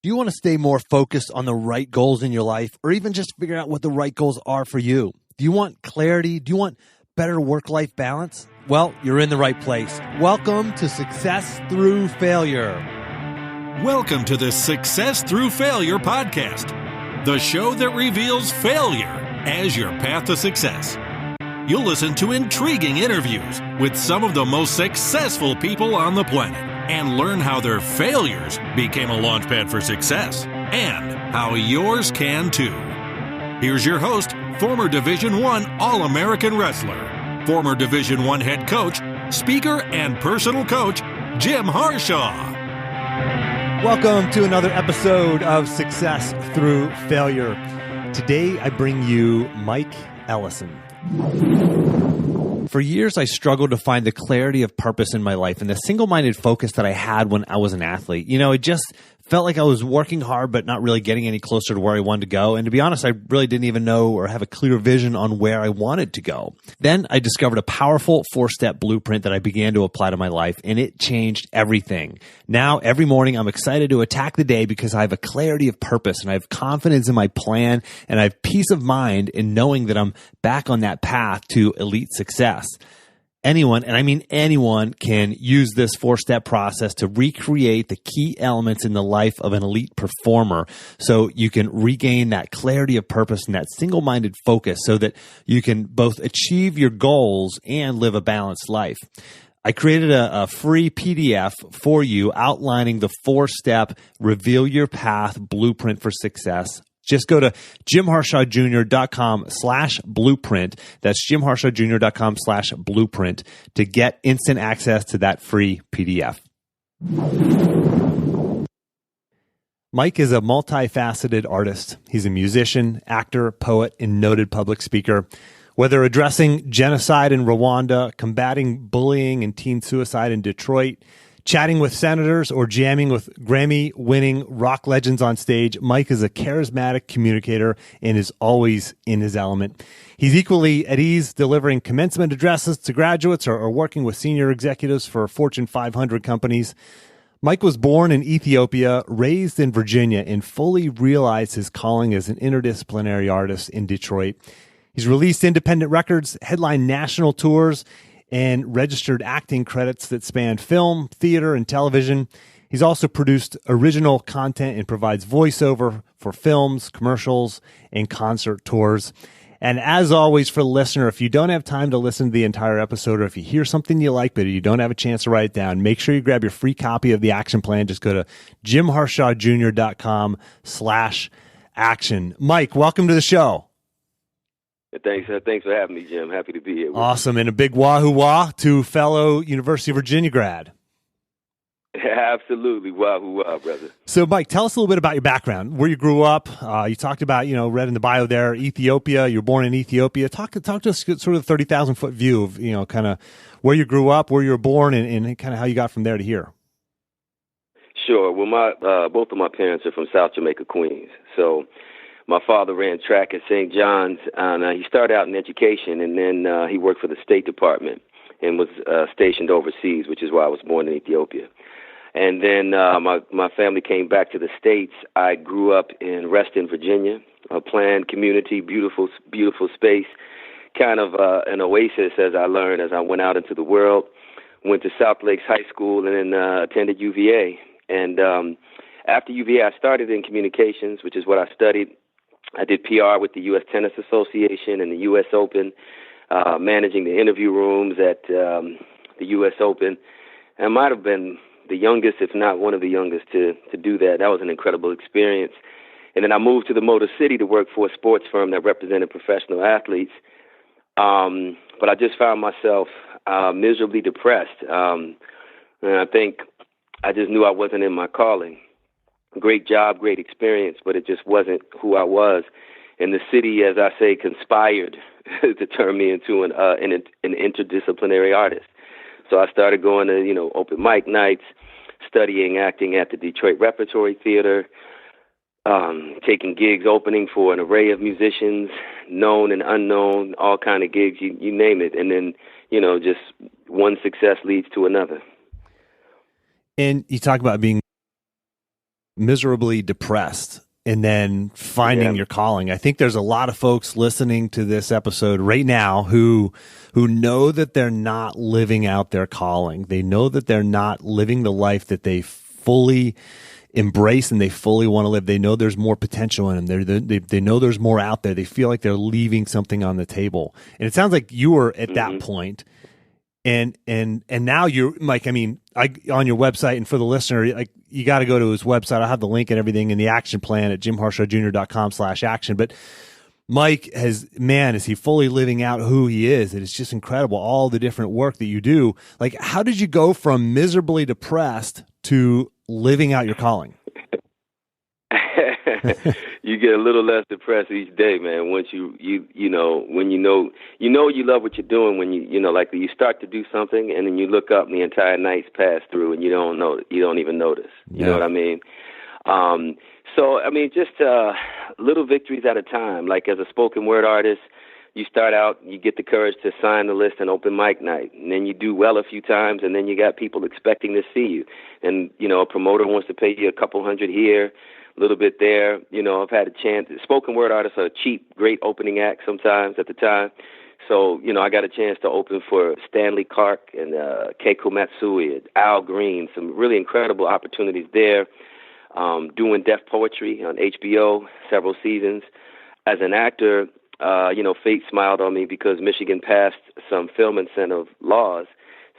Do you want to stay more focused on the right goals in your life, or even just figure out what the right goals are for you? Do you want clarity? Do you want better work-life balance? Well, you're in the right place. Welcome to Success Through Failure. Welcome to the Success Through Failure podcast, the show that reveals failure as your path to success. You'll listen to intriguing interviews with some of the most successful people on the planet and learn how their failures became a launchpad for success and how yours can too. Here's your host, former Division I All-American wrestler, former Division I head coach, speaker, and personal coach, Jim Harshaw. Welcome to another episode of Success Through Failure. Today, I bring you Mike Ellison. For years, I struggled to find the clarity of purpose in my life and the single-minded focus that I had when I was an athlete. You know, it just felt like I was working hard but not really getting any closer to where I wanted to go. And to be honest, I really didn't even know or have a clear vision on where I wanted to go. Then I discovered a powerful 4-step blueprint that I began to apply to my life, and it changed everything. Now, every morning, I'm excited to attack the day because I have a clarity of purpose and I have confidence in my plan and I have peace of mind in knowing that I'm back on that path to elite success. Anyone, and I mean anyone, can use this 4-step process to recreate the key elements in the life of an elite performer so you can regain that clarity of purpose and that single-minded focus so that you can both achieve your goals and live a balanced life. I created a free PDF for you outlining the 4-step Reveal Your Path Blueprint for Success. Just go to jimharshawjr.com/blueprint. That's jimharshawjr.com/blueprint to get instant access to that free PDF. Mike is a multifaceted artist. He's a musician, actor, poet, and noted public speaker. Whether addressing genocide in Rwanda, combating bullying and teen suicide in Detroit, chatting with senators, or jamming with Grammy-winning rock legends on stage, Mike is a charismatic communicator and is always in his element. He's equally at ease delivering commencement addresses to graduates or working with senior executives for Fortune 500 companies. Mike was born in Ethiopia, raised in Virginia, and fully realized his calling as an interdisciplinary artist in Detroit. He's released independent records, headlined national tours, and registered acting credits that span film, theater, and television. He's also produced original content and provides voiceover for films, commercials, and concert tours. And as always, for the listener, if you don't have time to listen to the entire episode, or if you hear something you like but you don't have a chance to write it down, make sure you grab your free copy of the action plan. Just go to jimharshawjr.com/action. Mike, welcome to the show. Thanks for having me, Jim. Happy to be here. Awesome. And a big wahoo-wah to fellow University of Virginia grad. Absolutely. Wahoo-wah, brother. So, Mike, tell us a little bit about your background, where you grew up. You talked about, read in the bio there, Ethiopia. You were born in Ethiopia. Talk to us sort of the 30,000-foot view of, kind of where you grew up, where you were born, and kind of how you got from there to here. Sure. Well, both of my parents are from South Jamaica, Queens. So my father ran track at St. John's, and he started out in education, and then he worked for the State Department and was stationed overseas, which is why I was born in Ethiopia. And then my family came back to the States. I grew up in Reston, Virginia, a planned community, beautiful, beautiful space, kind of an oasis as I learned as I went out into the world. Went to South Lakes High School and then attended UVA. And after UVA, I started in communications, which is what I studied. I did PR with the U.S. Tennis Association and the U.S. Open, managing the interview rooms at the U.S. Open. And I might have been the youngest, if not one of the youngest, to do that. That was an incredible experience. And then I moved to the Motor City to work for a sports firm that represented professional athletes. But I just found myself miserably depressed. And I think I just knew I wasn't in my calling. Great job, great experience, but it just wasn't who I was. And the city, as I say, conspired to turn me into an interdisciplinary artist. So I started going to, open mic nights, studying acting at the Detroit Repertory Theater, taking gigs, opening for an array of musicians, known and unknown, all kind of gigs, you name it. And then, just one success leads to another. And you talk about being miserably depressed and then finding your calling. I think there's a lot of folks listening to this episode right now who know that they're not living out their calling. They know that they're not living the life that they fully embrace and they fully want to live. They know there's more potential in them. They know there's more out there. They feel like they're leaving something on the table. And it sounds like you were at that point. And now you're like, I mean, on your website, and for the listener, like, you got to go to his website. I'll have the link and everything in the action plan at jimharshawjr.com/action. But Mike is he fully living out who he is? It is just incredible. All the different work that you do. Like, how did you go from miserably depressed to living out your calling? You get a little less depressed each day, man. Once you know you love what you're doing, when you like you start to do something and then you look up and the entire night's passed through and you don't even notice. You know what I mean? So I mean, just little victories at a time. Like, as a spoken word artist, you start out, you get the courage to sign the list and open mic night, and then you do well a few times, and then you got people expecting to see you, and a promoter wants to pay you a couple $100 here, a little bit there. I've had a chance. Spoken word artists are a cheap, great opening act sometimes at the time. So, I got a chance to open for Stanley Clark and Keiko Matsui and Al Green, some really incredible opportunities there. Doing deaf poetry on HBO, several seasons. As an actor, fate smiled on me because Michigan passed some film incentive laws.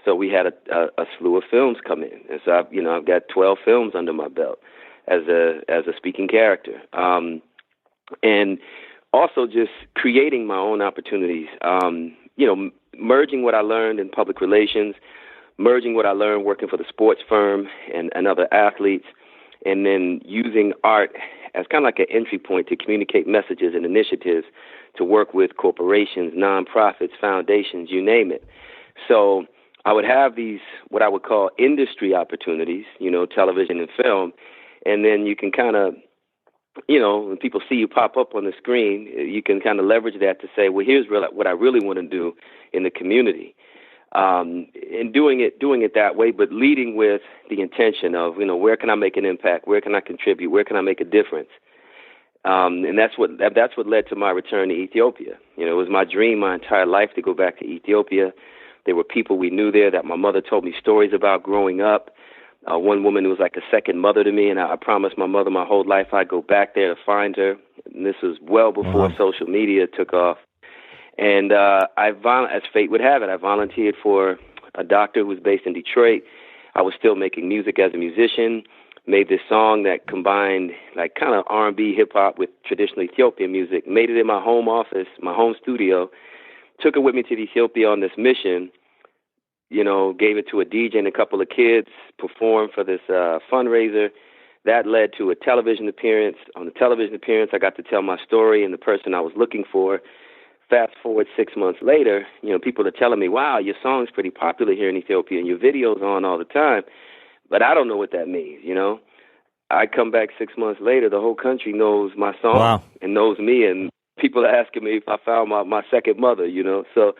So we had a slew of films come in. And so I've got 12 films under my belt as a speaking character. And also just creating my own opportunities, merging what I learned in public relations, merging what I learned working for the sports firm and other athletes, and then using art as kind of like an entry point to communicate messages and initiatives to work with corporations, nonprofits, foundations, you name it. So I would have these, what I would call industry opportunities, television and film, and then you can kind of, when people see you pop up on the screen, you can kind of leverage that to say, well, here's what I really want to do in the community. And doing it that way, but leading with the intention of, where can I make an impact? Where can I contribute? Where can I make a difference? And that's what led to my return to Ethiopia. It was my dream my entire life to go back to Ethiopia. There were people we knew there that my mother told me stories about growing up. One woman who was like a second mother to me, and I promised my mother my whole life I'd go back there to find her. And this was well before social media took off. And as fate would have it, I volunteered for a doctor who was based in Detroit. I was still making music as a musician, made this song that combined like kind of R&B, hip-hop with traditional Ethiopian music, made it in my home office, my home studio, took it with me to Ethiopia on this mission, gave it to a DJ and a couple of kids, performed for this fundraiser. That led to a television appearance. On the television appearance, I got to tell my story and the person I was looking for. Fast forward 6 months later, people are telling me, wow, your song's pretty popular here in Ethiopia and your video's on all the time. But I don't know what that means, I come back 6 months later, the whole country knows my song and knows me, and people are asking me if I found my second mother, So,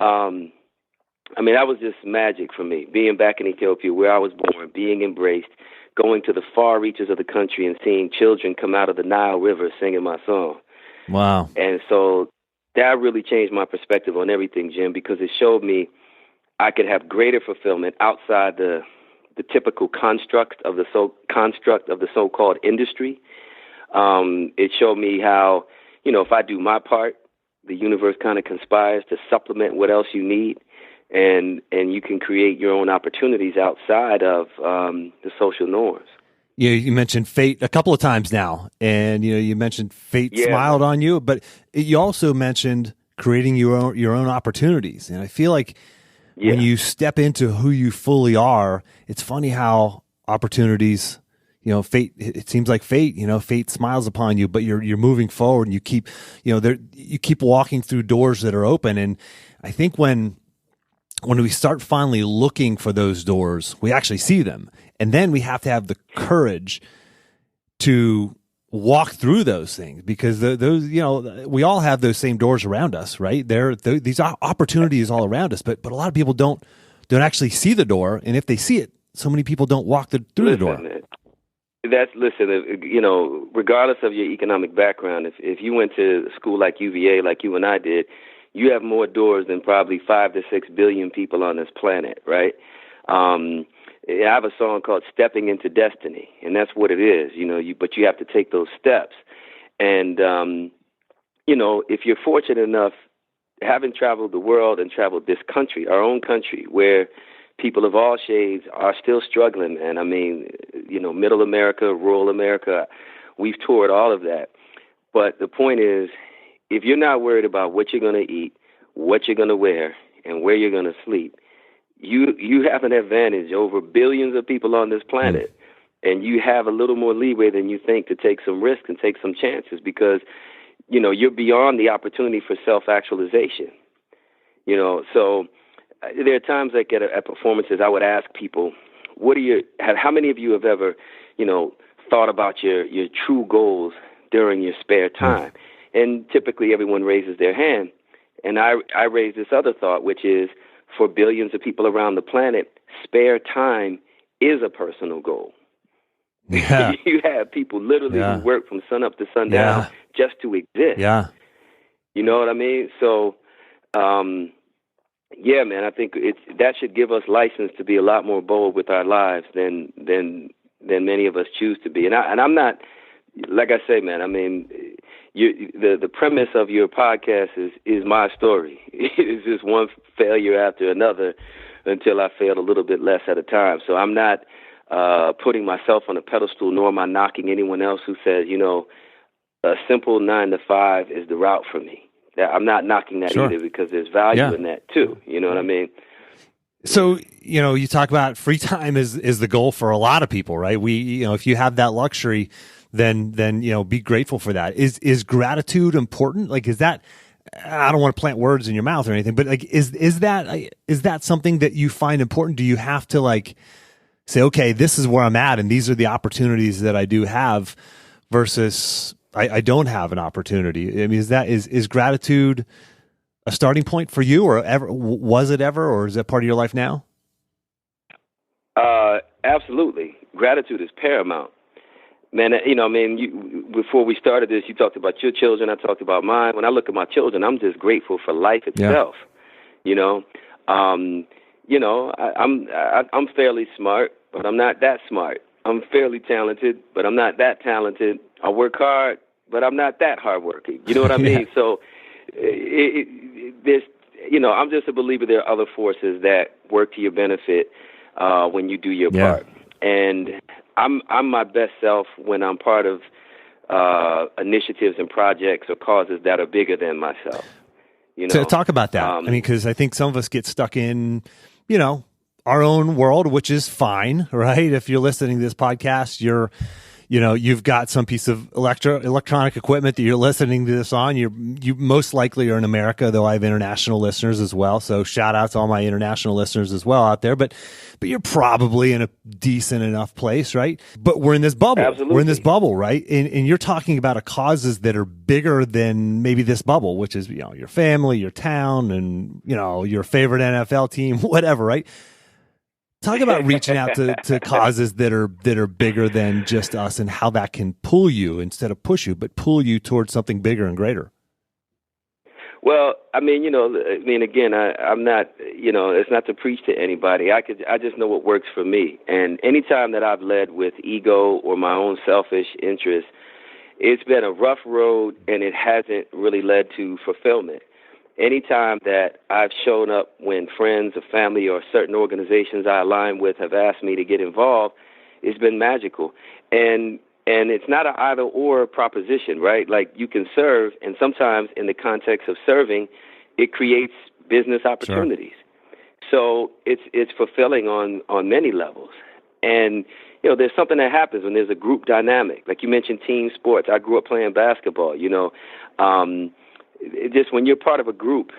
that was just magic for me, being back in Ethiopia where I was born, being embraced, going to the far reaches of the country and seeing children come out of the Nile River singing my song. Wow. And so that really changed my perspective on everything, Jim, because it showed me I could have greater fulfillment outside the typical construct of the so-called industry. It showed me how, if I do my part, the universe kind of conspires to supplement what else you need, and you can create your own opportunities outside of the social norms. You mentioned fate a couple of times now, and you mentioned fate smiled on you, but you also mentioned creating your own opportunities. And I feel like when you step into who you fully are, it's funny how opportunities, fate. It seems like fate. Fate smiles upon you, but you're moving forward, and you keep you keep walking through doors that are open. And I think when we start finally looking for those doors, we actually see them. And then we have to have the courage to walk through those things, because those, we all have those same doors around us, right? These opportunities all around us, but a lot of people don't actually see the door. And if they see it, so many people don't walk through the door. Listen, regardless of your economic background, if you went to school like UVA, like you and I did, you have more doors than probably 5 to 6 billion people on this planet, right? I have a song called "Stepping into Destiny," and that's what it is, but you have to take those steps. And, if you're fortunate enough, having traveled the world and traveled this country, our own country, where people of all shades are still struggling, man. I mean, middle America, rural America, we've toured all of that. But the point is, if you're not worried about what you're going to eat, what you're going to wear, and where you're going to sleep, you have an advantage over billions of people on this planet. And you have a little more leeway than you think to take some risks and take some chances because, you're beyond the opportunity for self-actualization. So there are times like at performances, I would ask people, how many of you have ever, thought about your true goals during your spare time? And typically everyone raises their hand. And I raise this other thought, which is for billions of people around the planet, spare time is a personal goal. Yeah. You have people literally who work from sun up to sundown just to exist. Yeah. You know what I mean? So, yeah, man, I think that should give us license to be a lot more bold with our lives than many of us choose to be. And I'm not, like I say, man, I mean, the premise of your podcast is my story. It's just one failure after another until I failed a little bit less at a time. So I'm not putting myself on a pedestal, nor am I knocking anyone else who says, a simple 9 to 5 is the route for me. I'm not knocking that either because there's value in that too. You know what I mean? So, you talk about free time is the goal for a lot of people, right? If you have that luxury, then be grateful for that. Is gratitude important? Like, is that, I don't want to plant words in your mouth or anything, but like, is that something that you find important? Do you have to like say, okay, this is where I'm at and these are the opportunities that I do have versus I don't have an opportunity? I mean, is gratitude a starting point for you, or was it ever, or is that part of your life now? Absolutely. Gratitude is paramount. Man, before we started this, you talked about your children. I talked about mine. When I look at my children, I'm just grateful for life itself. I'm fairly smart, but I'm not that smart. I'm fairly talented, but I'm not that talented. I work hard, but I'm not that hardworking. You know what I mean? So I'm just a believer there are other forces that work to your benefit when you do your part. And I'm my best self when I'm part of initiatives and projects or causes that are bigger than myself. To talk about that, because I think some of us get stuck in, our own world, which is fine, right? If you're listening to this podcast, you've got some piece of electronic equipment that you're listening to this on. You most likely are in America, though I have international listeners as well. So shout out to all my international listeners as well out there. But you're probably in a decent enough place, right? But we're in this bubble. Absolutely. We're in this bubble, right? And you're talking about causes that are bigger than maybe this bubble, which is, your family, your town, and, your favorite NFL team, whatever, right? Talk about reaching out to causes that are bigger than just us, and how that can pull you instead of push you, but pull you towards something bigger and greater. Well, again, I'm not, it's not to preach to anybody. I just know what works for me. And anytime that I've led with ego or my own selfish interest, it's been a rough road and it hasn't really led to fulfillment. Anytime that I've shown up when friends or family or certain organizations I align with have asked me to get involved, it's been magical. And it's not an either or proposition, right? Like, you can serve, and sometimes in the context of serving, it creates business opportunities. Sure. So it's fulfilling on many levels. And there's something that happens when there's a group dynamic. Like you mentioned, team sports. I grew up playing basketball. Just when you're part of a group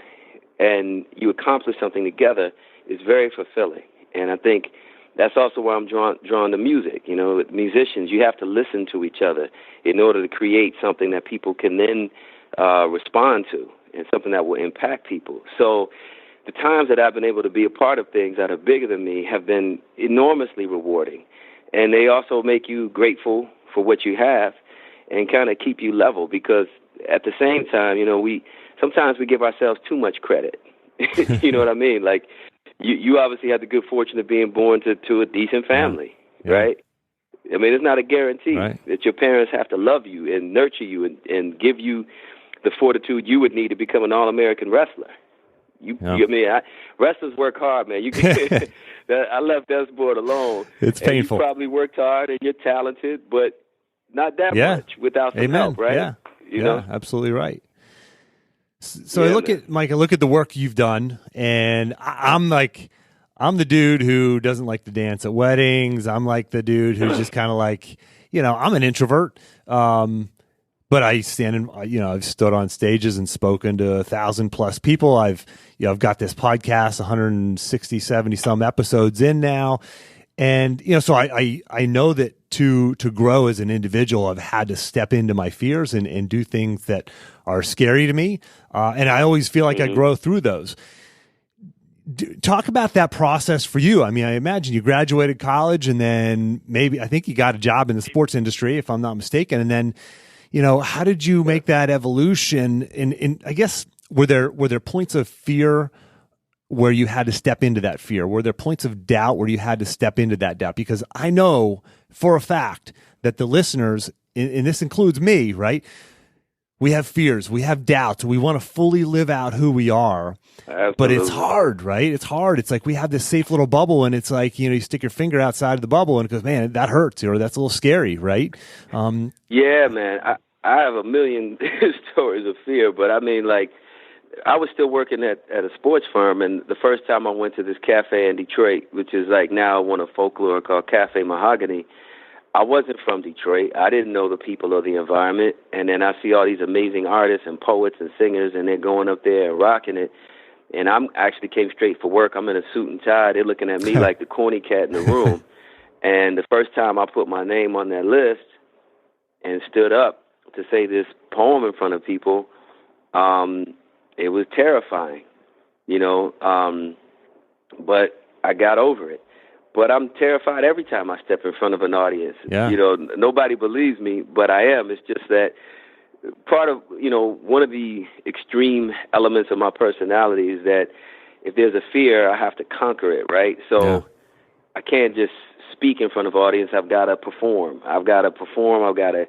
and you accomplish something together, it's very fulfilling. And I think that's also why I'm drawn to music. With musicians, you have to listen to each other in order to create something that people can then respond to, and something that will impact people. So the times that I've been able to be a part of things that are bigger than me have been enormously rewarding. and they also make you grateful for what you have and kind of keep you level, because at the same time, sometimes we give ourselves too much credit. You know what I mean? Like, you obviously had the good fortune of being born to a decent family, right? I mean, it's not a guarantee that your parents have to love you and nurture you and give you the fortitude you would need to become an All-American wrestler. Wrestlers work hard, man. I left that sport alone. It's painful. You probably worked hard and you're talented, but not that much without some help, right? Yeah, you know? Absolutely right. So I look at the work you've done, and I'm the dude who doesn't like to dance at weddings. I'm like the dude who's just kind of like, I'm an introvert. But I I've stood on stages and spoken to 1,000+ people. I've got this podcast, 160, 70 some episodes in now. And, so I know that to grow as an individual, I've had to step into my fears and do things that are scary to me. And I always feel like I grow through those. Talk about that process for you. I mean, I imagine you graduated college and then I think you got a job in the sports industry, if I'm not mistaken. And then, how did you make that evolution? And I guess, were there points of fear where you had to step into that fear? Were there points of doubt where you had to step into that doubt? Because I know for a fact that the listeners, and this includes me, right? We have fears, we have doubts, we want to fully live out who we are. Absolutely. But it's hard, right? It's hard. It's like we have this safe little bubble, and it's like, you stick your finger outside of the bubble and it goes, man, that hurts, or that's a little scary, right? Yeah, man. I have a million stories of fear, but I mean, like, I was still working at a sports firm, and the first time I went to this cafe in Detroit, which is like now one of folklore, called Cafe Mahogany, I wasn't from Detroit. I didn't know the people or the environment. And then I see all these amazing artists and poets and singers, and they're going up there and rocking it. And I'm actually came straight for work. I'm in a suit and tie. They're looking at me like the corny cat in the room. And the first time I put my name on that list and stood up to say this poem in front of people, it was terrifying, but I got over it. But I'm terrified every time I step in front of an audience. Yeah. Nobody believes me, but I am. It's just that part of, one of the extreme elements of my personality is that if there's a fear, I have to conquer it, right? So I can't just speak in front of an audience. I've got to perform. I've got to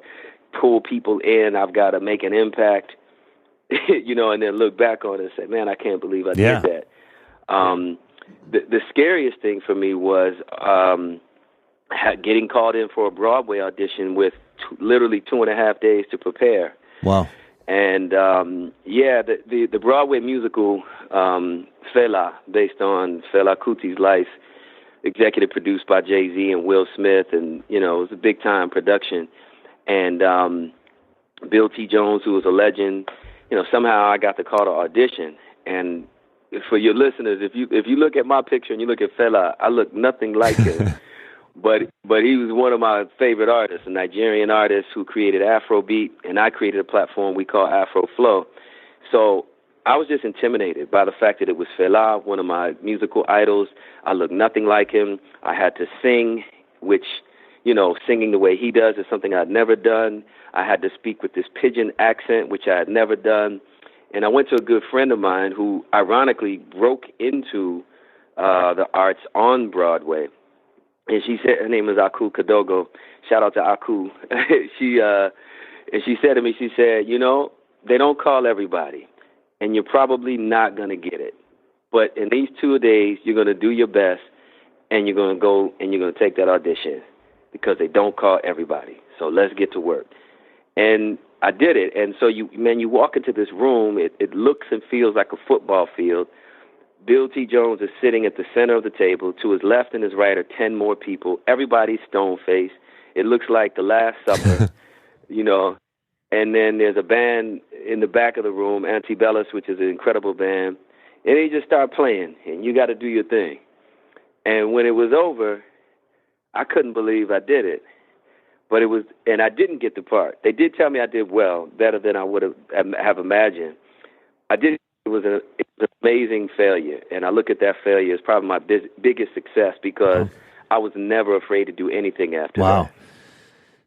pull people in. I've got to make an impact, and then look back on it and say, man, I can't believe I did that. The scariest thing for me was getting called in for a Broadway audition with literally 2.5 days to prepare. Wow. And, the Broadway musical, Fela, based on Fela Kuti's life, executive produced by Jay-Z and Will Smith, and, it was a big-time production. And Bill T. Jones, who was a legend, somehow I got the call to audition. And for your listeners, if you look at my picture and you look at Fela, I look nothing like him. But he was one of my favorite artists, a Nigerian artist who created Afrobeat, and I created a platform we call Afro Flow. So I was just intimidated by the fact that it was Fela, one of my musical idols. I looked nothing like him. I had to sing, which, singing the way he does is something I'd never done. I had to speak with this pidgin accent, which I had never done. And I went to a good friend of mine who ironically broke into the arts on Broadway. And she said, her name is Aku Kadogo. Shout out to Aku. She said to me, they don't call everybody, and you're probably not going to get it. But in these 2 days, you're going to do your best, and you're going to go and you're going to take that audition, because they don't call everybody. So let's get to work. And I did it. And so you walk into this room, it looks and feels like a football field. Bill T. Jones is sitting at the center of the table. To his left and his right are 10 more people. Everybody's stone-faced. It looks like the Last Supper, And then there's a band in the back of the room, Antebellum, which is an incredible band. And they just start playing, and you got to do your thing. And when it was over, I couldn't believe I did it. But and I didn't get the part. They did tell me I did well, better than I would have imagined. It was an amazing failure, and I look at that failure as probably my biggest success, because I was never afraid to do anything after Wow. that.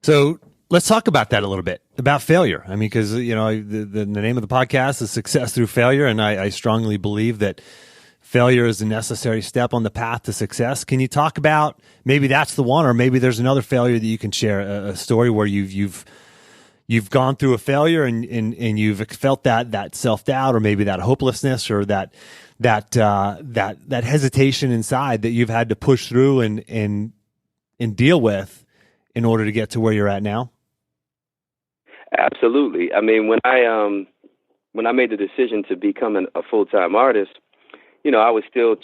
So let's talk about that a little bit, about failure. I mean, because, the name of the podcast is Success Through Failure, and I strongly believe that failure is a necessary step on the path to success. Can you talk about, maybe that's the one, or maybe there's another failure that you can share, a story where you've gone through a failure and you've felt that self-doubt, or maybe that hopelessness, or that hesitation inside that you've had to push through and deal with in order to get to where you're at now? Absolutely. I mean, when I made the decision to become a full-time artist, I was still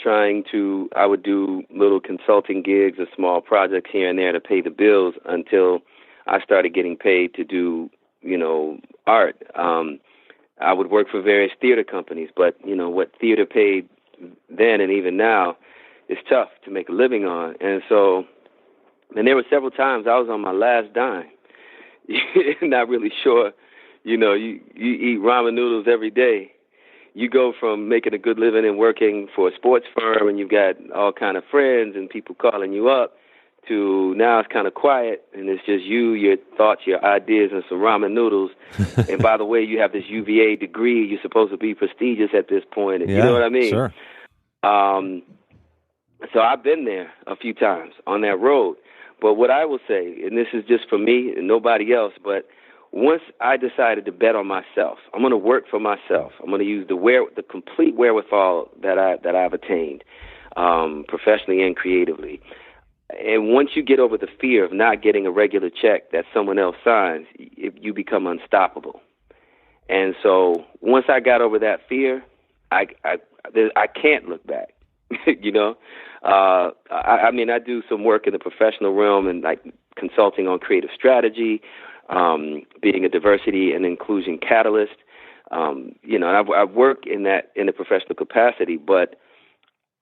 I would do little consulting gigs or small projects here and there to pay the bills until I started getting paid to do, art. I would work for various theater companies, but, what theater paid then and even now is tough to make a living on. And there were several times I was on my last dime, not really sure, you eat ramen noodles every day. You go from making a good living and working for a sports firm, and you've got all kind of friends and people calling you up, to now it's kind of quiet, and it's just you, your thoughts, your ideas, and some ramen noodles. And by the way, you have this UVA degree. You're supposed to be prestigious at this point. Yeah, you know what I mean? Sure. So I've been there a few times on that road. But what I will say, and this is just for me and nobody else, but once I decided to bet on myself, I'm going to work for myself. I'm going to use the complete wherewithal that I've attained, professionally and creatively. And once you get over the fear of not getting a regular check that someone else signs, you become unstoppable. And so once I got over that fear, I can't look back. I do some work in the professional realm and like consulting on creative strategy, being a diversity and inclusion catalyst. And I've worked in the professional capacity, but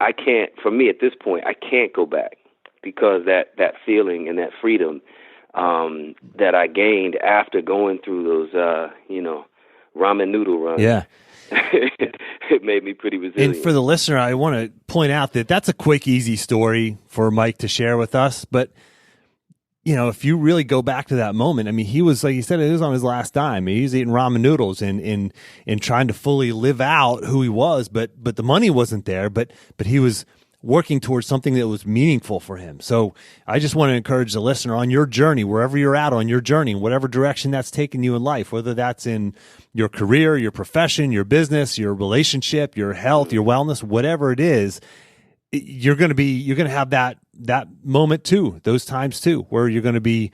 I can't, for me at this point, I can't go back, because that feeling and that freedom that I gained after going through those, ramen noodle runs. Yeah. It made me pretty resilient. And for the listener, I want to point out that that's a quick, easy story for Mike to share with us. But, if you really go back to that moment, I mean, he was, like you said, it was on his last dime. He was eating ramen noodles and trying to fully live out who he was, but the money wasn't there, but he was working towards something that was meaningful for him. So I just want to encourage the listener on your journey, wherever you're at on your journey, whatever direction that's taken you in life, whether that's in your career, your profession, your business, your relationship, your health, your wellness, whatever it is, you're going to have that moment too, those times too, where you're going to be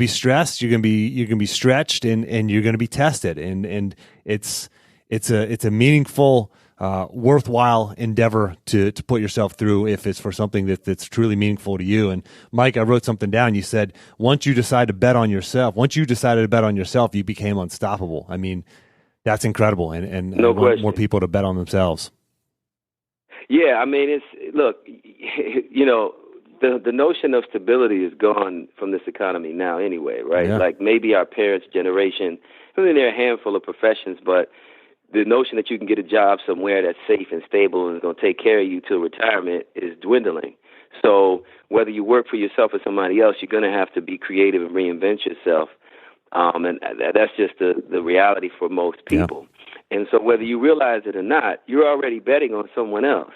stressed, you're going to be stretched, and you're going to be tested. And it's a meaningful, worthwhile endeavor to put yourself through if it's for something that's truly meaningful to you. And Mike, I wrote something down. You said, once you decided to bet on yourself, you became unstoppable. I mean, that's incredible. And no I want question. More people to bet on themselves. Yeah. I mean, look, the notion of stability is gone from this economy now anyway, right? Yeah. Like maybe our parents' generation, I mean, there are a handful of professions, but the notion that you can get a job somewhere that's safe and stable and is going to take care of you till retirement is dwindling. So whether you work for yourself or somebody else, you're going to have to be creative and reinvent yourself. And that's just the reality for most people. Yeah. And so whether you realize it or not, you're already betting on someone else.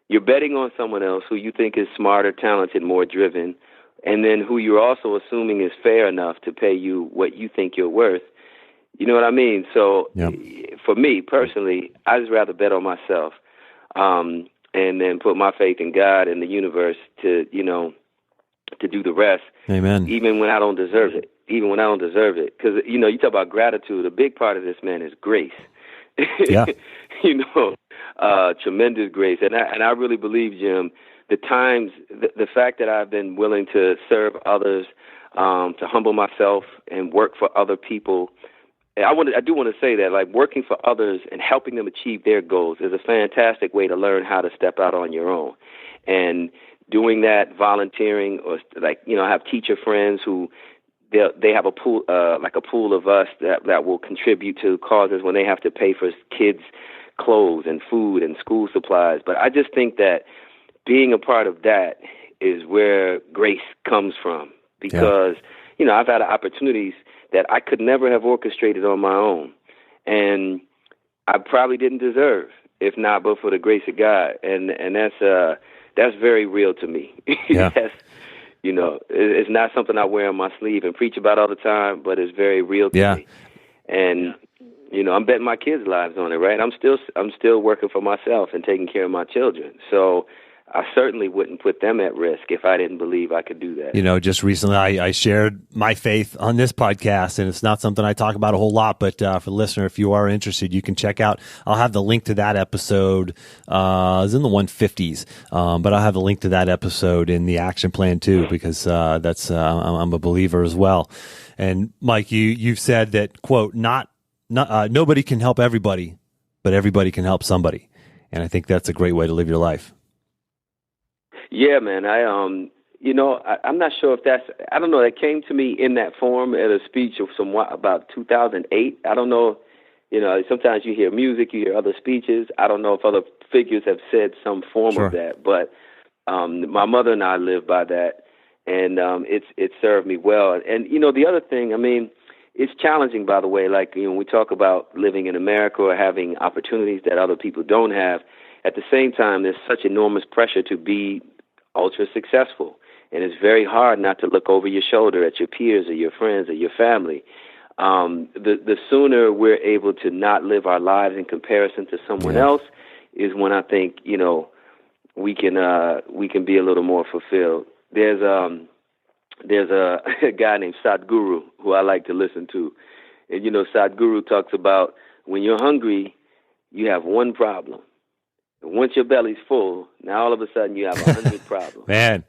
You're betting on someone else who you think is smarter, talented, more driven, and then who you're also assuming is fair enough to pay you what you think you're worth. You know what I mean? So for me personally, I just rather bet on myself and then put my faith in God and the universe to do the rest. Amen. Even when I don't deserve it. Because, you talk about gratitude. A big part of this, man, is grace. Yeah. Tremendous grace. And I really believe, Jim, the fact that I've been willing to serve others, to humble myself and work for other people, I do want to say that, like, working for others and helping them achieve their goals is a fantastic way to learn how to step out on your own. And doing that, volunteering, or I have teacher friends who they have a pool, like a pool of us that will contribute to causes when they have to pay for kids' clothes and food and school supplies. But I just think that being a part of that is where grace comes from, because, I've had opportunities that I could never have orchestrated on my own, and I probably didn't deserve, if not but for the grace of God. And that's very real to me. Yeah. It's not something I wear on my sleeve and preach about all the time, but it's very real to me. And I'm betting my kids' lives on it, right? I'm still working for myself and taking care of my children. So I certainly wouldn't put them at risk if I didn't believe I could do that. Just recently I shared my faith on this podcast, and it's not something I talk about a whole lot, but for the listener, if you are interested, you can check out, I'll have the link to that episode. It's in the 150s, but I'll have the link to that episode in the action plan too, because that's I'm a believer as well. And Mike, you've said that, quote, nobody can help everybody, but everybody can help somebody. And I think that's a great way to live your life. Yeah, man. I'm not sure if I don't know. That came to me in that form at a speech of about 2008. I don't know. Sometimes you hear music, you hear other speeches. I don't know if other figures have said some form of that, but my mother and I live by that, and it served me well. And the other thing, it's challenging, by the way. Like when we talk about living in America or having opportunities that other people don't have. At the same time, there's such enormous pressure to be ultra successful. And it's very hard not to look over your shoulder at your peers or your friends or your family. The sooner we're able to not live our lives in comparison to someone else is when I think, we can be a little more fulfilled. There's a guy named Sadhguru who I like to listen to. And, Sadhguru talks about when you're hungry, you have one problem. And once your belly's full, now all of a sudden you have 100 problems. Man,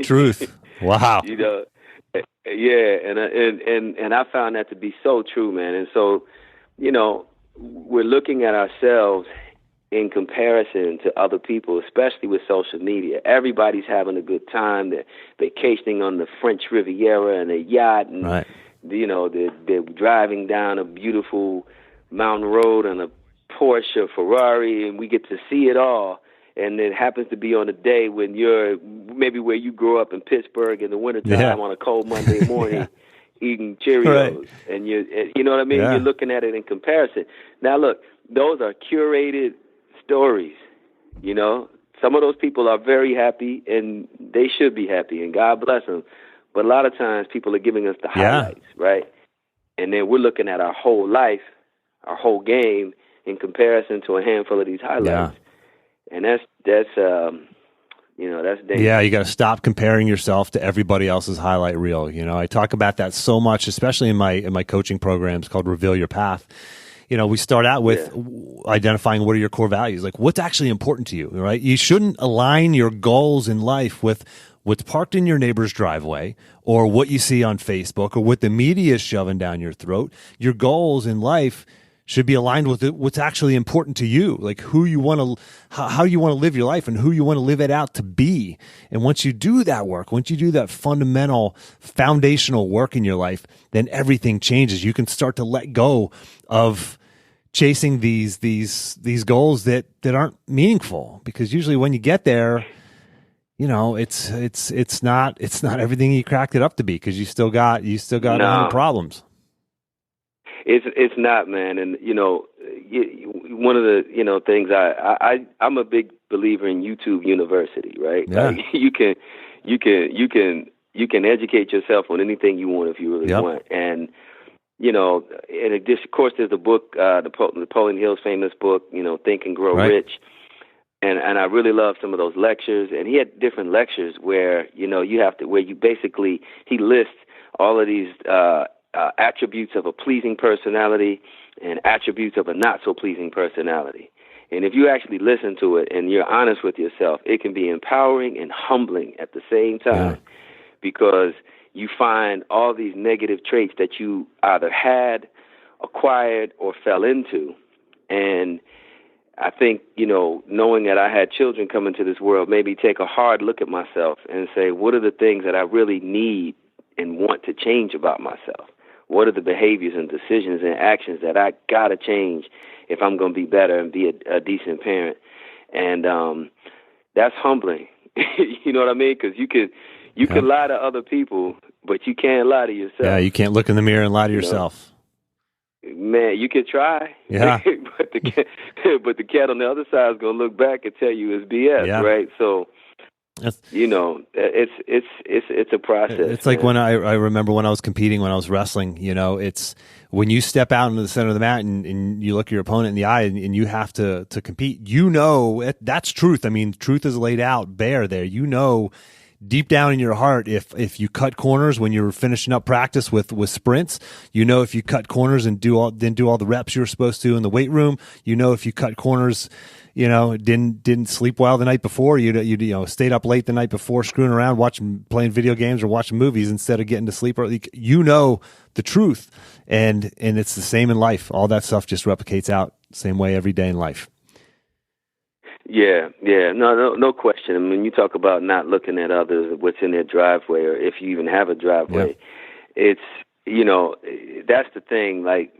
truth. Wow. Yeah, and I found that to be so true, man. And so, we're looking at ourselves in comparison to other people, especially with social media. Everybody's having a good time. They're vacationing on the French Riviera in a yacht, and they're driving down a beautiful mountain road on a Porsche or Ferrari, and we get to see it all. And it happens to be on a day when you're maybe where you grew up in Pittsburgh in the wintertime on a cold Monday morning eating Cheerios. And you know what I mean? You're looking at it in comparison. Now, look, those are curated stories. Some of those people are very happy, and they should be happy, and God bless them. But a lot of times people are giving us the highlights, right? And then we're looking at our whole life, our whole game, in comparison to a handful of these highlights. And that's dangerous. Yeah, you got to stop comparing yourself to everybody else's highlight reel. I talk about that so much, especially in my coaching programs called Reveal Your Path. We start out with identifying what are your core values, like what's actually important to you, right? You shouldn't align your goals in life with what's parked in your neighbor's driveway or what you see on Facebook or what the media is shoving down your throat. Your goals in life should be aligned with what's actually important to you, like who you want to, how you want to live your life and who you want to live it out to be. And once you do that work, once you do that fundamental, foundational work in your life, then everything changes. You can start to let go of chasing these goals that aren't meaningful, because usually when you get there, it's not everything you cracked it up to be, because you still got 100 problems. It's not, man. And one of the things I'm a big believer in YouTube University, right? Yeah. Like you can educate yourself on anything you want if you really want. And and of course there's the book, Napoleon Hill's famous book, Think and Grow Rich. And I really love some of those lectures. And he had different lectures where he lists all of these attributes of a pleasing personality and attributes of a not so pleasing personality. And if you actually listen to it and you're honest with yourself, it can be empowering and humbling at the same time, because you find all these negative traits that you either had, acquired, or fell into. And I think, knowing that I had children come into this world, maybe take a hard look at myself and say, what are the things that I really need and want to change about myself? What are the behaviors and decisions and actions that I got to change if I'm going to be better and be a decent parent? And that's humbling. You know what I mean? Because you can lie to other people, but you can't lie to yourself. Yeah, you can't look in the mirror and lie to yourself. Man, you could try. Yeah. but the cat on the other side is gonna look back and tell you it's BS, right? So, you know, it's a process. It's like when I remember when I was competing, when I was wrestling. You know, it's when you step out into the center of the mat and you look your opponent in the eye and you have to compete. You know, that's truth. I mean, truth is laid out bare there. You know, deep down in your heart, if you cut corners when you're finishing up practice with sprints, you know, if you cut corners and do all the reps you're supposed to in the weight room, you know, if you cut corners, you know, didn't sleep well the night before, you know, stayed up late the night before screwing around, playing video games or watching movies instead of getting to sleep early, you know the truth. And it's the same in life. All that stuff just replicates out the same way every day in life. Yeah, no question. I mean, when you talk about not looking at others, what's in their driveway, or if you even have a driveway, it's, you know, that's the thing. Like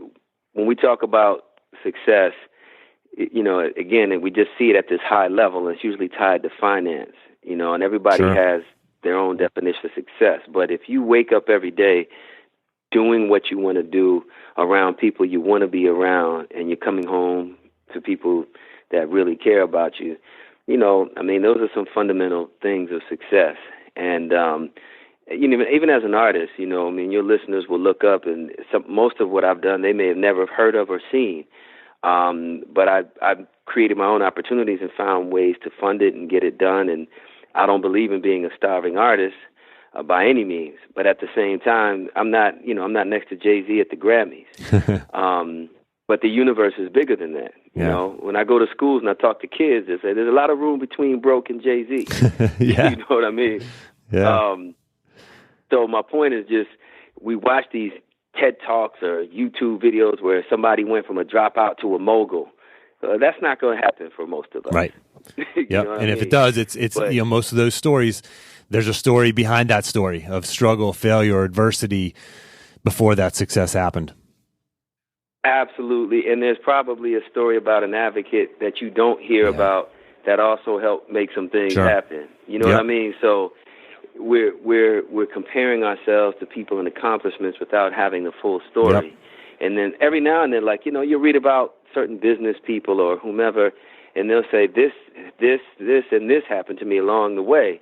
when we talk about success, you know, again, we just see it at this high level, and it's usually tied to finance, you know, and everybody has their own definition of success. But if you wake up every day doing what you want to do around people you want to be around, and you're coming home to people that really care about you, you know, I mean, those are some fundamental things of success. And, you know, even as an artist, you know, I mean, your listeners will look up, and most of what I've done, they may have never heard of or seen. But I've created my own opportunities and found ways to fund it and get it done. And I don't believe in being a starving artist by any means. But at the same time, I'm not next to Jay-Z at the Grammys. But the universe is bigger than that. You know, when I go to schools and I talk to kids, they say there's a lot of room between broke and Jay-Z. You know what I mean? Yeah. So my point is just, we watch these TED Talks or YouTube videos where somebody went from a dropout to a mogul. That's not going to happen for most of us. Right. Yep. And if it does, it's you know, most of those stories, there's a story behind that story of struggle, failure, adversity before that success happened. Absolutely. And there's probably a story about an advocate that you don't hear about that also helped make some things happen. You know what I mean? So we're comparing ourselves to people and accomplishments without having the full story. Yep. And then every now and then, like, you know, you read about certain business people or whomever, and they'll say this, and this happened to me along the way.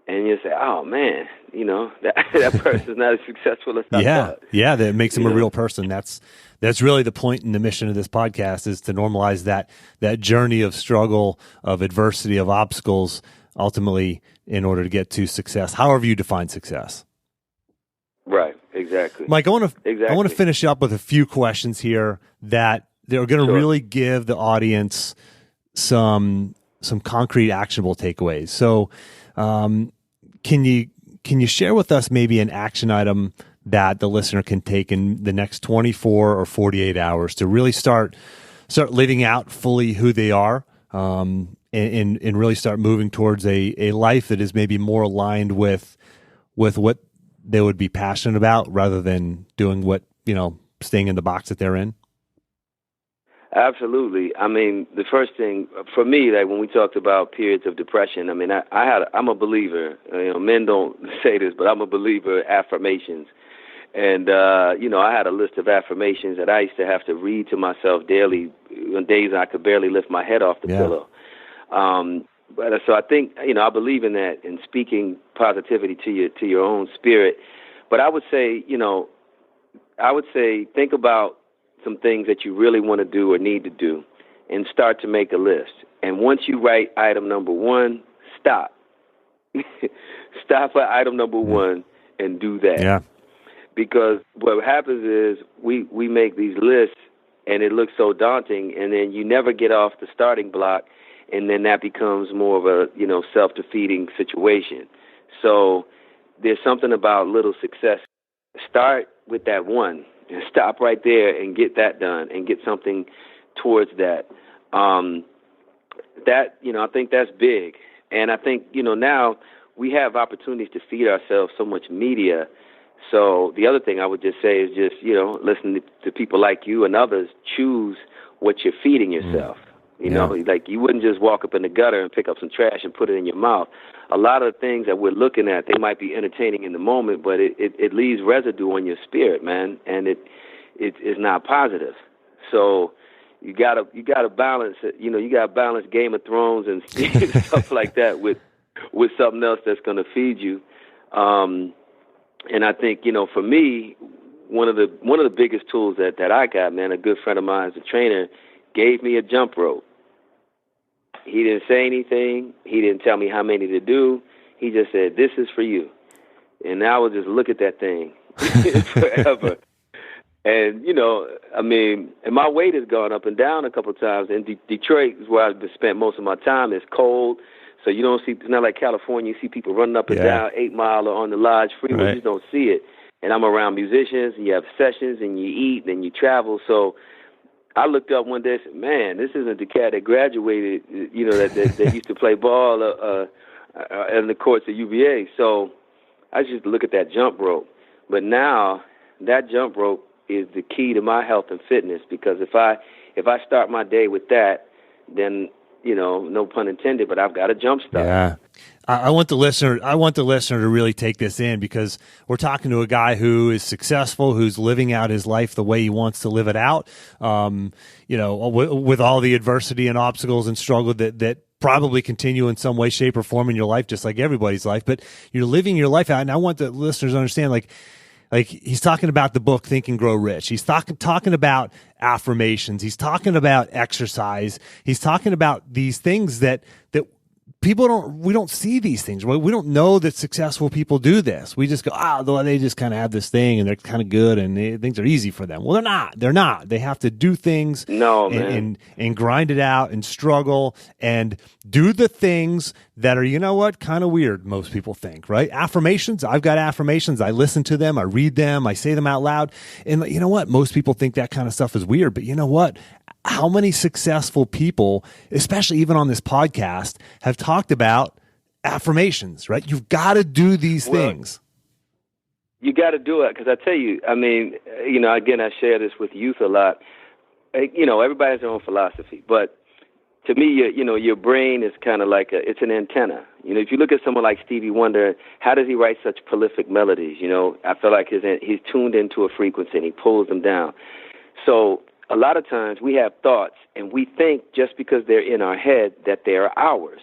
And you say, oh, man, you know, that person's not as successful as I thought. Yeah, that makes them a real person. That's really the point and the mission of this podcast, is to normalize that journey of struggle, of adversity, of obstacles, ultimately in order to get to success, however you define success. Right, exactly. Mike, I want to finish up with a few questions here that they're going to really give the audience some concrete, actionable takeaways. So, can you share with us maybe an action item that the listener can take in the next 24 or 48 hours to really start living out fully who they are, and really start moving towards a life that is maybe more aligned with what they would be passionate about, rather than doing what, you know, staying in the box that they're in? Absolutely. I mean, the first thing for me, like when we talked about periods of depression, I mean, I'm a believer. You know, men don't say this, but I'm a believer in affirmations. And, you know, I had a list of affirmations that I used to have to read to myself daily on days I could barely lift my head off the pillow. But so I think, you know, I believe in that, in speaking positivity to your own spirit. But I would say, you know, think about some things that you really want to do or need to do, and start to make a list. And once you write item number one, stop. Stop at item number one and do that. Yeah. Because what happens is we make these lists and it looks so daunting, and then you never get off the starting block, and then that becomes more of a, you know, self-defeating situation. So there's something about little success. Start with that one and stop right there and get that done and get something towards that. That, you know, I think that's big. And I think, you know, now we have opportunities to feed ourselves so much media. So the other thing I would just say is just, you know, listen to people like you and others. Choose what you're feeding yourself. You know, like you wouldn't just walk up in the gutter and pick up some trash and put it in your mouth. A lot of the things that we're looking at, they might be entertaining in the moment, but it leaves residue on your spirit, man, and it is not positive. So you gotta balance it. You know, you gotta balance Game of Thrones and stuff like that with something else that's going to feed you. And I think, you know, for me, one of the biggest tools that I got, man, a good friend of mine, a trainer, gave me a jump rope. He didn't say anything. He didn't tell me how many to do. He just said, "This is for you." And I would just look at that thing forever. And, you know, I mean, and my weight has gone up and down a couple of times. And Detroit is where I've spent most of my time. It's cold. So you don't see, it's not like California. You see people running up and down 8 Mile or on the Lodge Freeway. You just don't see it. And I'm around musicians, and you have sessions, and you eat, and you travel. So I looked up one day and said, "Man, this isn't the cat that graduated, you know, that used to play ball in the courts of UVA." So I just look at that jump rope. But now that jump rope is the key to my health and fitness, because if I start my day with that, then, you know, no pun intended, but I've got a jump start. Yeah. I want the listener to really take this in, because we're talking to a guy who is successful, who's living out his life the way he wants to live it out. You know, with all the adversity and obstacles and struggle that probably continue in some way, shape, or form in your life, just like everybody's life, but you're living your life out. And I want the listeners to understand, like he's talking about the book Think and Grow Rich. He's talking about affirmations. He's talking about exercise. He's talking about these things that we don't see these things. We don't know that successful people do this. We just go, they just kind of have this thing and they're kind of good and things are easy for them. Well, they're not. They're not. They have to do things and grind it out and struggle and do the things that are, you know what, kind of weird, most people think, right? Affirmations. I've got affirmations. I listen to them. I read them. I say them out loud. And you know what? Most people think that kind of stuff is weird. But you know what? How many successful people, especially even on this podcast, have talked about affirmations, right? You've got to do these things. You got to do it, because I tell you, I mean, you know, again, I share this with youth a lot. You know, everybody has their own philosophy, but to me, your brain is kind of like it's an antenna. You know, if you look at someone like Stevie Wonder, how does he write such prolific melodies? You know, I feel like he's tuned into a frequency and he pulls them down. So a lot of times we have thoughts and we think just because they're in our head that they're ours,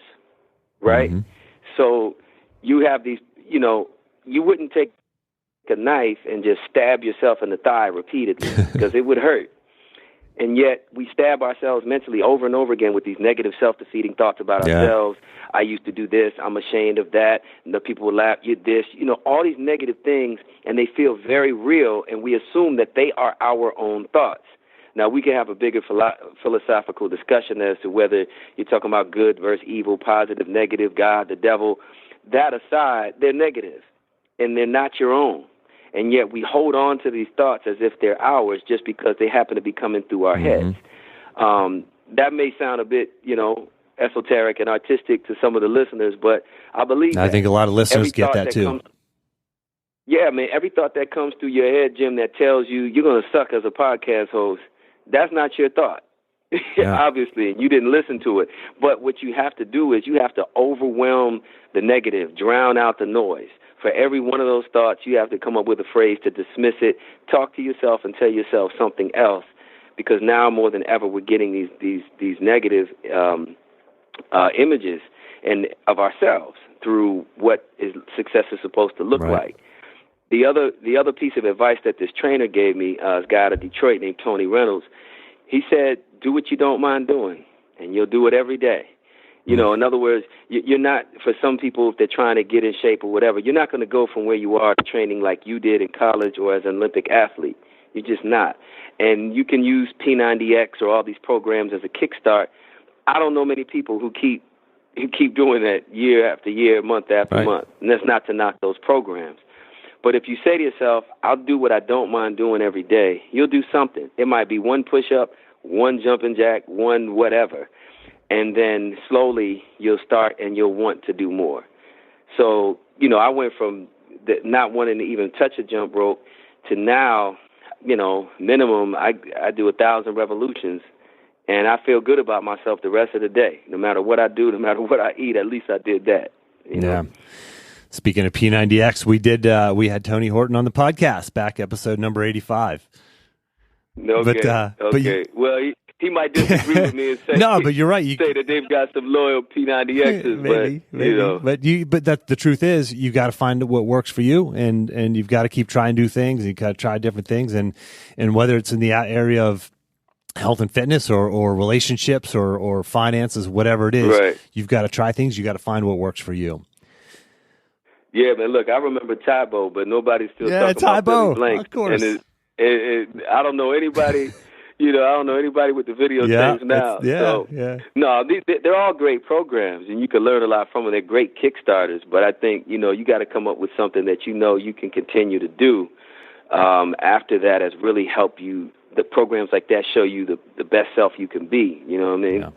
right? Mm-hmm. So you have these, you know, you wouldn't take a knife and just stab yourself in the thigh repeatedly because it would hurt. And yet we stab ourselves mentally over and over again with these negative self-defeating thoughts about ourselves. I used to do this. I'm ashamed of that. And the people will laugh. You this, you know, all these negative things, and they feel very real, and we assume that they are our own thoughts. Now, we can have a bigger philosophical discussion as to whether you're talking about good versus evil, positive, negative, God, the devil. That aside, they're negative, and they're not your own. And yet we hold on to these thoughts as if they're ours just because they happen to be coming through our heads. That may sound a bit, you know, esoteric and artistic to some of the listeners, but I believe I think a lot of listeners get that too. Every thought that comes through your head, Jim, that tells you you're going to suck as a podcast host, that's not your thought, obviously, and you didn't listen to it. But what you have to do is you have to overwhelm the negative, drown out the noise. For every one of those thoughts, you have to come up with a phrase to dismiss it, talk to yourself and tell yourself something else, because now more than ever we're getting these negative images of ourselves through what success is supposed to look like. The other piece of advice that this trainer gave me, a guy out of Detroit named Tony Reynolds, he said, do what you don't mind doing, and you'll do it every day. You know, in other words, you're not, for some people, if they're trying to get in shape or whatever, you're not going to go from where you are to training like you did in college or as an Olympic athlete. You're just not. And you can use P90X or all these programs as a kickstart. I don't know many people who keep doing that year after year, month after month. And that's not to knock those programs. But if you say to yourself, I'll do what I don't mind doing every day, you'll do something. It might be one push-up, one jumping jack, one whatever. And then slowly you'll start and you'll want to do more. So, you know, I went from not wanting to even touch a jump rope to now, you know, minimum, I do 1,000 revolutions and I feel good about myself the rest of the day. No matter what I do, no matter what I eat, at least I did that. You know? Speaking of P90X, we had Tony Horton on the podcast back episode number 85. Okay. Okay. Well, he might disagree with me and say no, but you're right. You say that they've got some loyal P90Xs, maybe. You know. But that the truth is, you got to find what works for you, and you've got to keep trying new things. You got to try different things, and whether it's in the area of health and fitness or relationships or finances, whatever it is, right. You've got to try things. You got to find what works for you. Yeah, man. Look, I remember Tybo, but nobody's still talking about Billy Blanks. Of course. And I don't know anybody. I don't know anybody with the videotapes now. No, they're all great programs, and you can learn a lot from them. They're great Kickstarters, but I think, you got to come up with something that you can continue to do after that has really helped you. The programs like that show you the best self you can be. You know what I mean? Yeah.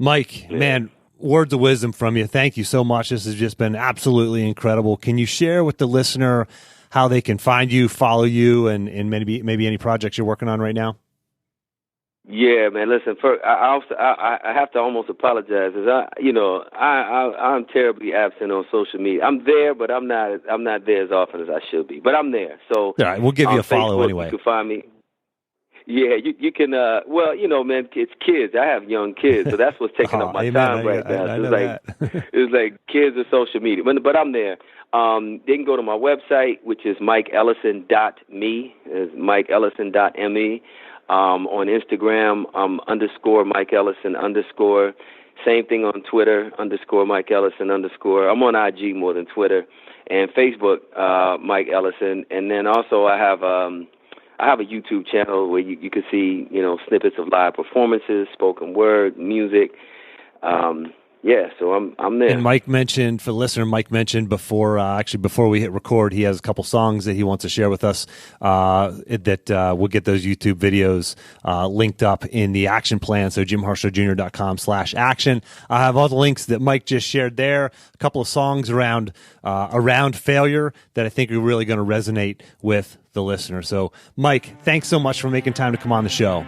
Mike, man, words of wisdom from you. Thank you so much. This has just been absolutely incredible. Can you share with the listener how they can find you, follow you, and maybe any projects you're working on right now? Yeah, man. Listen, I have to almost apologize, as I'm terribly absent on social media. I'm there, but I'm not there as often as I should be. But I'm there. So all right, we'll give you a follow Facebook, anyway. You can find me. Yeah, you can. Man, it's kids. I have young kids, so that's what's taking up my time right now. I know it's like kids and social media. But I'm there. They can go to my website, which is MikeEllison.me. It's MikeEllison.me. On Instagram, _ Mike Ellison _ Same thing on Twitter, _ Mike Ellison _ I'm on IG more than Twitter, and Facebook, Mike Ellison. And then also I have a YouTube channel where you can see, snippets of live performances, spoken word, music. So I'm there. And Mike mentioned, for the listener, before we hit record, he has a couple songs that he wants to share with us that we'll get those YouTube videos linked up in the action plan. So JimHarshawJr.com/action. I have all the links that Mike just shared there. A couple of songs around failure that I think are really going to resonate with the listener. So Mike, thanks so much for making time to come on the show.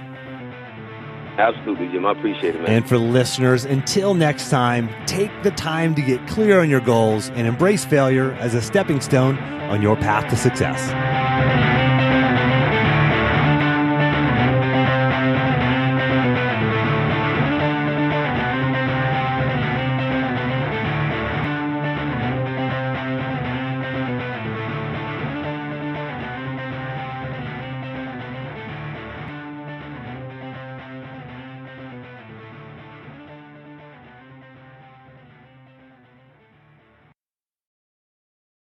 Absolutely, Jim. I appreciate it, man. And for the listeners, until next time, take the time to get clear on your goals and embrace failure as a stepping stone on your path to success.